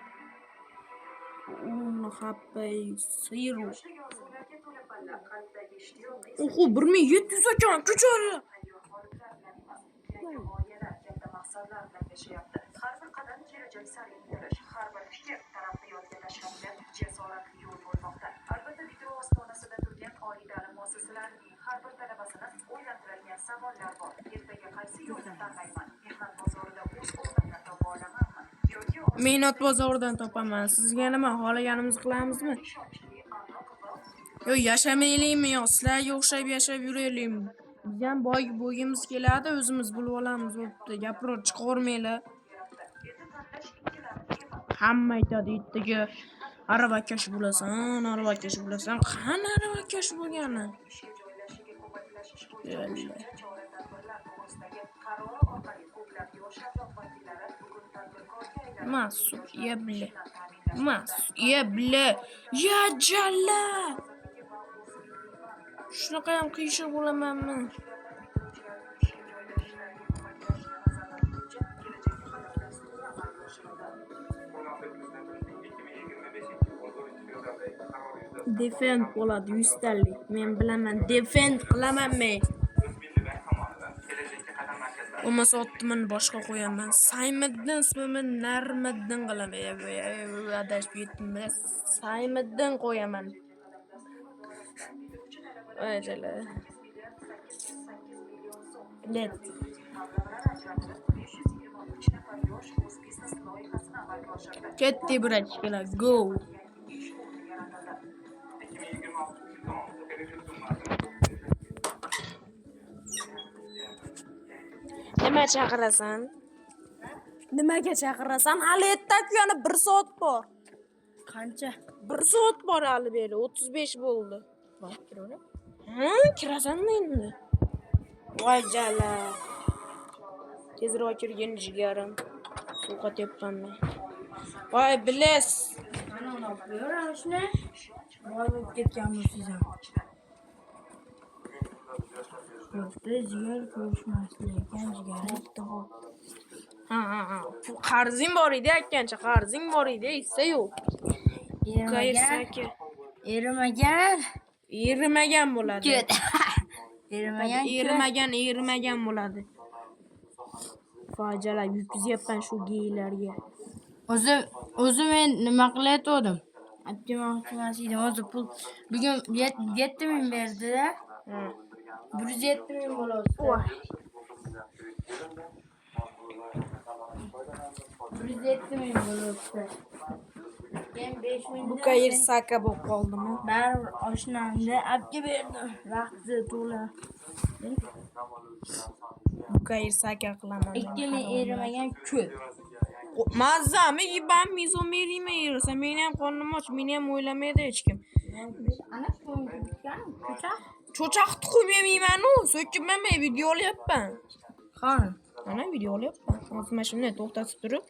Uni happay siru. Oho 1700 ekan kuchali. Har bir qadam kelajak sari intilish, har bir fikr taraqqiyotga tashlangan jasoratli yo'l bo'lmoqda. Albatta, video ostonasida turgan oliy ta'lim muassasalarining har bir talabasini o'ylantiradigan savollar bor. Ertaga qaysi yo'lni tanlayman? Mehnat bozorida o'z o'rnimni topa olamanmi? Yoki Mehnat bozoridan topaman. Sizga nima xohlaganimizni qilamizmi? Yo yashamaylikmi yo sizlarga o'xshab yashab yuraylikmi? Biz ham boy bo'gimiz keladi, o'zimiz bilib olamiz bo'pti. Gapirib chiqarmanglar. Hamma aytadi ertaga aravakash bo'lasan, aravakash bo'lasan. Qani aravakash bo'lgani? Mas'uliya bile. Mas'uliya bile. Ya jalla. Shunaqa ham qiyshiq bo'lamanmi? Defend bo'ladi 100 talik. Men bilaman, defend qilaman men. Bo'lmasa ottimini boshqa qo'yaman. Saymiddin ismini Narmiddin qilaman. Adashib yetdim. Saymiddin qo'yaman. Ajala. Let. Ketdi brachkalar, go. Nima chaqirasan? Nimaga chaqirasan? Hali ertaku yana 1 soat bor. Qancha? 1 soat bor hali beri, 35 bo'ldi. Voy, kiraver. Kirasanmi endi? Voy jala. Tezroq kirgin jigarim. Suqa teppanman. Voy biles. Mana uni olib qo'yaver shuni. Voy bo'lib ketganmisiz ham. Biz jigar ko'rishmaslik ekan jigar aytdi bu. Ha. Qarzing bor edi aytgancha, qarzing bor edi, esa yo'q. Erimagan bo'ladi. Erimagan bo'ladi. Fojialar yutkazyapman shu geylarga. O'zim men nima qilayotgandim? Aytmoqchi edim, o'zi pul bugun 7 ming berdi-da. 107 ming bo'lyapti. 107 ming bo'lyapti. Keyin 5 ming. Bu qayir saka bo'lib qoldimi? Baribir oshnamni abga berdim. Vaqti to'la. Bu qayir saka qilaman. 2 ming erimagan ko'p. Mazami yibam mizom berima yersa, meni ham qornim och, meni ham o'ylamaydi hech kim. Ana ko'cha. Cho'chaq tuxum yemayman-u, so'kibman, men video olyapman. Qani? Mana video olyapman. Hozir mana shuni to'xtatib turib,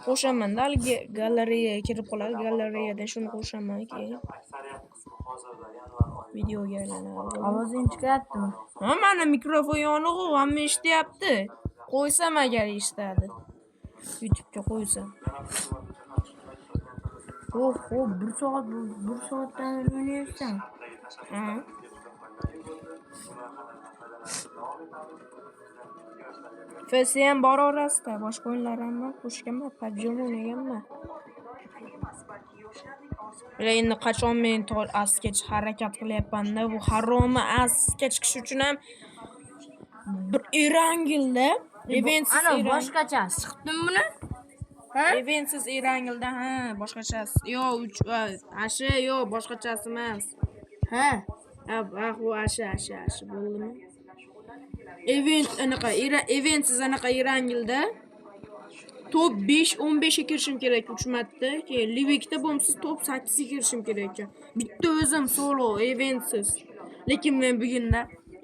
qo'shaman-da, haligi galereyaga kirib qoladi, galereyadan shuni qo'shaman keyin. Videoga aylanadi. Ovozing chiqyaptimi? Ha, mana mikrofon yonig'i, hamma eshityapti. Qo'ysam agar eshitadi. YouTube'ga qo'ysam. Xo'p, 1 soatdan o'ynayapsan. Ha. FC ham bor orasida, boshqa o'yinlar ham bor, qo'shganman, PUBG o'ynaganman. Endi qachon men asga harakat qilyapman-da, bu haromi asga chiqish uchun ham bir Erangilda, eventsiz Ana boshqachasi chiqdimi buni? Ha? Eventsiz Erangilda, ha, boshqachasi. Yo, asha, yo, boshqachasi emas. Ha. Bu asha bo'ldimi? Eventsiz anaqa Erangilda top 5-15 ga kirishim kerak 3 marta. Keyin Livikda bo'lmsiz top 8 ga kirishim kerak ekan. Bitta o'zim solo eventsiz. Lekin men bugunda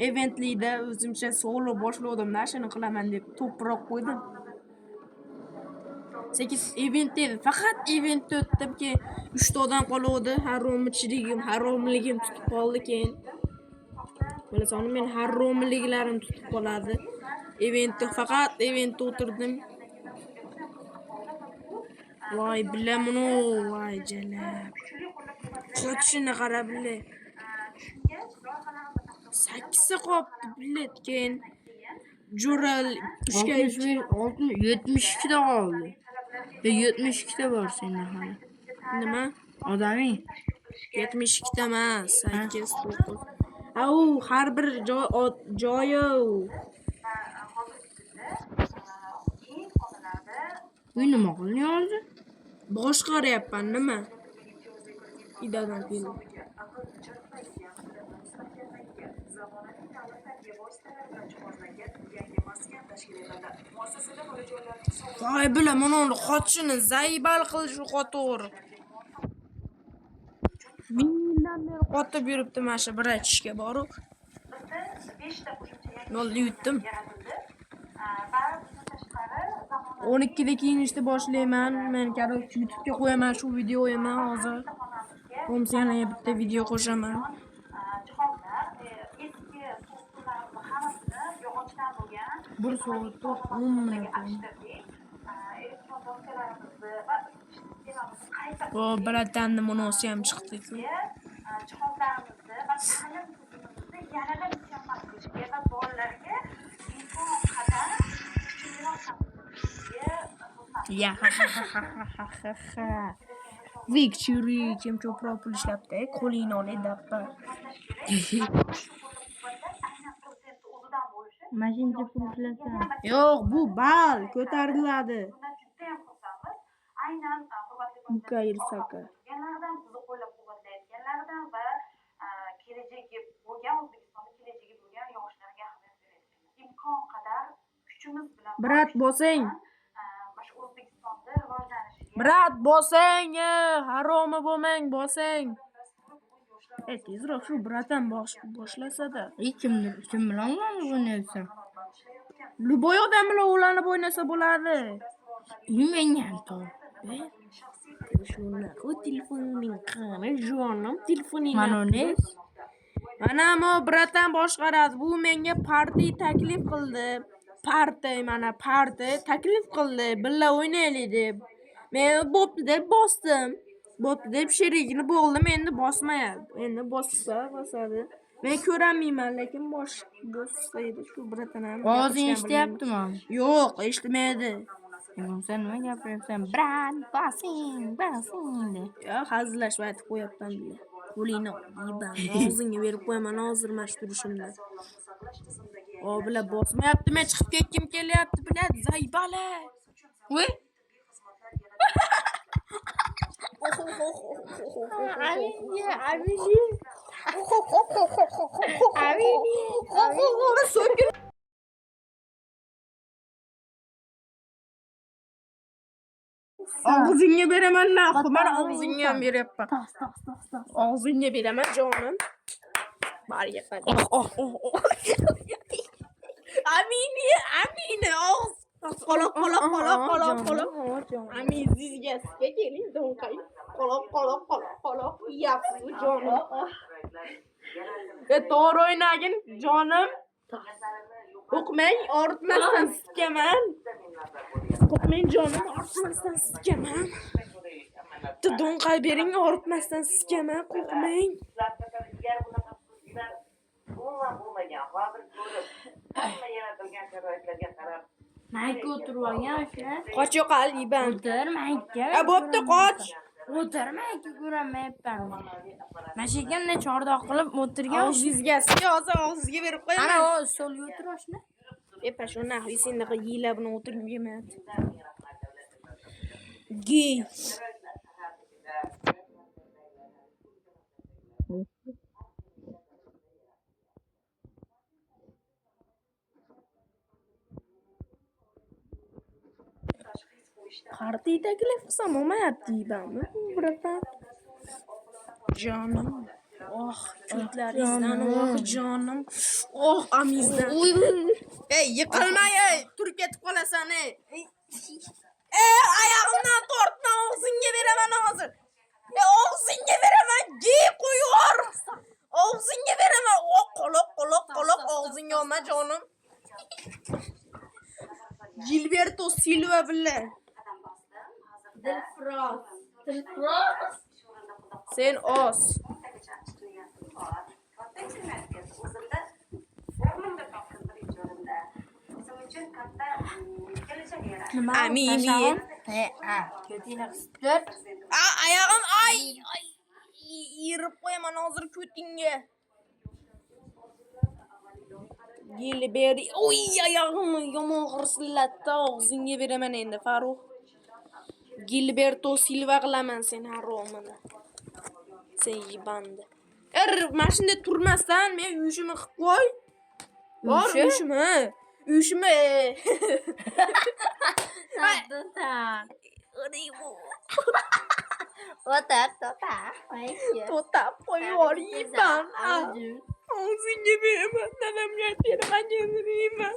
eventlikda o'zimcha solo boshladim-da, shuni qilaman deb to'proq qo'ydim. 8 event edi. Faqat event o'tdim, keyin 3 ta odam qoldi. Haromligim tutib qoldi keyin. Bilasan, men haromliklarim tutib qoladi. Faqat eventda o'tirdim. Voy bilaman, voy jalab. Qochishini qara bile. 8 ta qolibdi bilet keyin. Jo'ral 72 ta qoldi. 72 ta bor senda hali. Nima? Odaming 72 ta emas, 8 9. Au, har bir joyi. uy nima qilyapti? Boshqaryapman, nima? Idadan keldi. Voy bilaman, uni qochishini zaybal qilish qo'to'g'ri. Mingdan beri qotib yuribdi mana shu bir aytishga borib. Bo'ldi, yutdim. 12da kiyinishni boshlayman. Men korotki YouTube'ga qo'yaman shu videoyimni hozir. Bo'lmasa yana bitta video qo'shaman. Bir soat 10 minut. Bu bratanni monosi ham chiqdi-ku. jihozlarimizni va ta'lim tizimimizni yanada mukammal qilishga va bolalarga imkon qadar kuchliroq Ya. Victory kim ko'proq pul ishlabdi, qo'lingni ol edappa. Mashincha pul ishlatsan. Yo'q, bu bal ko'tariladi. aynan Mukayir saka. yanlardan bizni qo'llab-quvvatlayotganlardan va kelajagi bo'lgan O'zbekistonda kelajagi bo'lgan yoshlarga xizmat berayotganlar. Imkon qadar kuchimiz bilan Brat bosing. mana shu O'zbekistonda rivojlanishiga Brat bosing, haromi bo'lmang, bosing. Tezroq shu bratam boshlasa-da. Kim bilan o'ynayapsan? Luboy odam bilan o'ylanib o'ynasa bo'ladi. Menga ham top. O telefoning qani, jonim, telefoning. Mana ne? Mana bu bratam boshqaradi. Bu menga partiy taklif qildi. Partiy taklif qildi. Billa o'ynaylik deb. Men bo'pti deb bosdim. Bo'pti deb sherigini bo'ldim, endi bosmayapti. Endi bosadi. Men ko'ramayman, lekin bossaydi shu bratam ham. Ovozing eshityaptimi? Yo'q, eshitmaydi. Sen nima gapiryapsan? Brat, basing de. Yo, hazillashib aytib qo'yapman bile. Qo'lingni yeyman, og'zingga berib qo'yaman hozir mana shu turishimda. O, bila bosmayapti, men chiqib ketgim kelyapti, bila zaybala. Voy. Og'zingga beraman naxu, mana og'zingga ham beryapman. Og'zingga beraman jonim. Bariga qara. Amini, og'z. Qoloq. Amizizga keling, do'nqay. Qoloq. Yapsiz jonim. To'g'ri o'ynagin, jonim. O'qmang, ortmasdan sikaman. O'qmang jonim, ortmasdan sikaman. Do'nqay bering, ortmasdan sikaman, qo'rqmang. Mayka o'tirib olgan o'sha. Qoch yo'qoliyban. O'tir mayka. Bo'pti, qoch. O'tir mayka ko'rmayapman. Mana shu ekandan chordoq qilib o'tirgan. Og'zingizga hozir og'zingizga berib qo'yaman. Ana o so'lga o'tir oshna. Epa shuna sendaqi yeylar bilan o'tirib yemayapti. Gey. Partiy taklif qilsam olmayapti deymanmi? Biratan. Jonim. Oh, ko'zlaringizdan jonim. Oh, amizdan. Ey, yiqilmay, ey, turib ketib qolasan, ey. Oyog'imdan tortma, og'zingga beraman hozir. Og'zingga beraman, gey qo'yyor. Og'zingga beraman. Oh, qoloq, og'zingga olma jonim. Gilberto Silva bilan. Dilfroz. Sen os. Amin. Ko'tinglar qistir. Oyog'im ay. Yirib qo'yaman hozir ko'tingga. Gilberi. Oy, oyog'imni yomon g'irsillatdi. Og'zingga beraman endi, Farruh. Gilberto Silva qilaman sen haromini. Sen yibandi. Mashinada turmasdan men uyushimni qilib qo'y. Bor uyushimni. Tota qo'yyor yeyman. Og'zingga beraman, dadamga beraman, yeyman.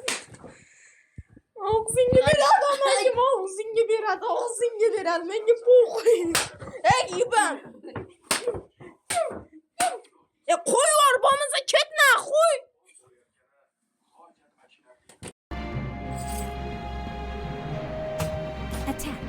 Og'zingga beradi, og'zingga beradi, menga po'qo'y. Ey, yiban. Qo'y yor, bo'lmasa ketma, qo'y. Attack.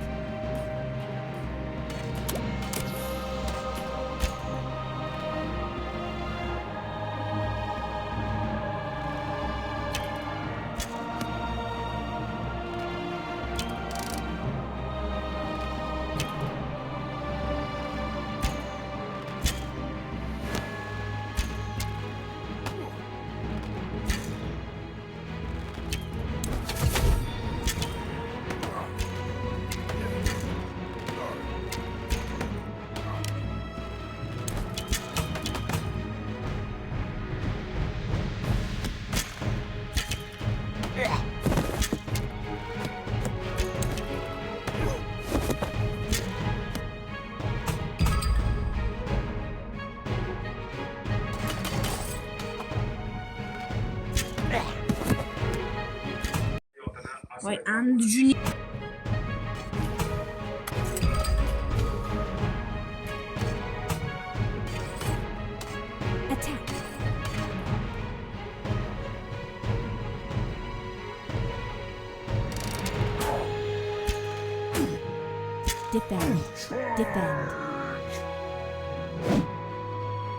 Voy, Andujon. Attack. Defend.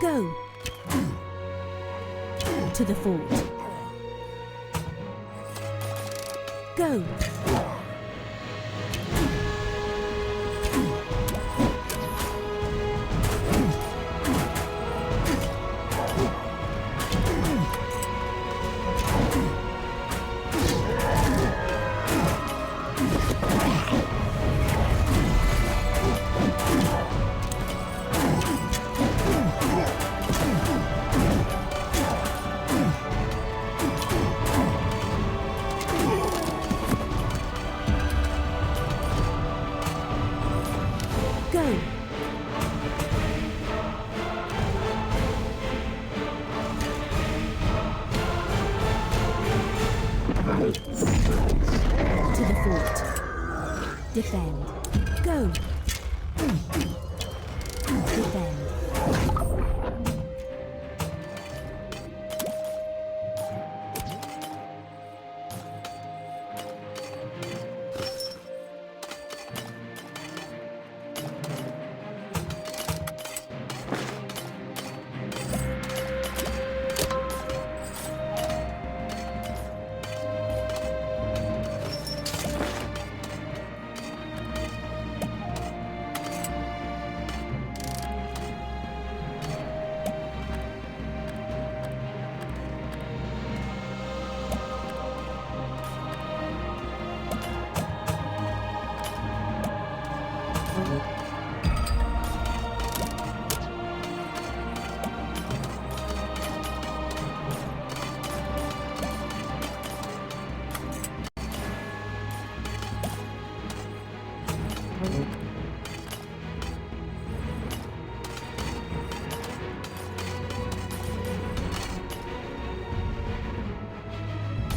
Go. To the fort. Go. To the fort. Defend. Go. Defend.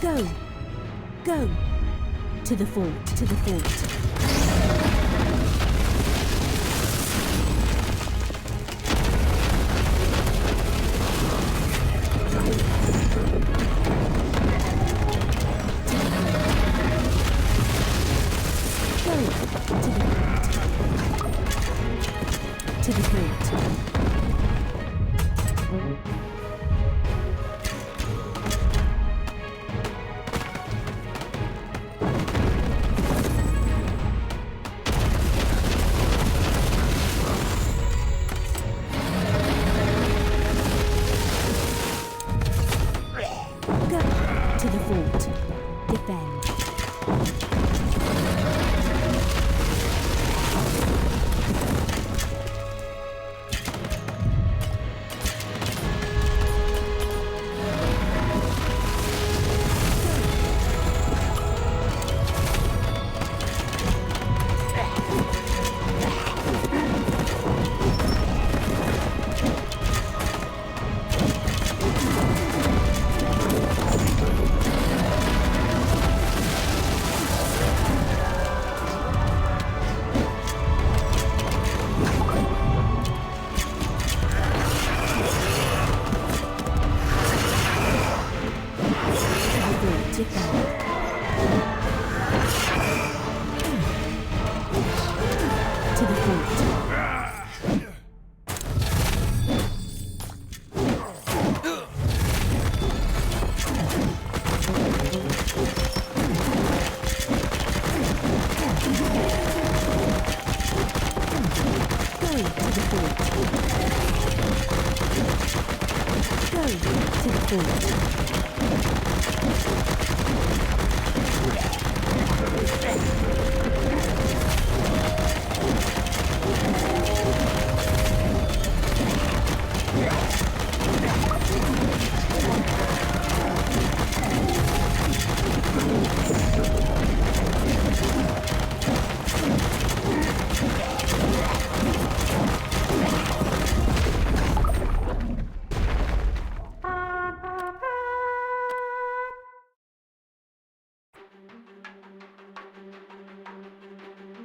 Go. Go. To the fort. To the fort. Go. To the fort. Go to the fort. Defend. To the fort. Go to the fort. Go to the fort.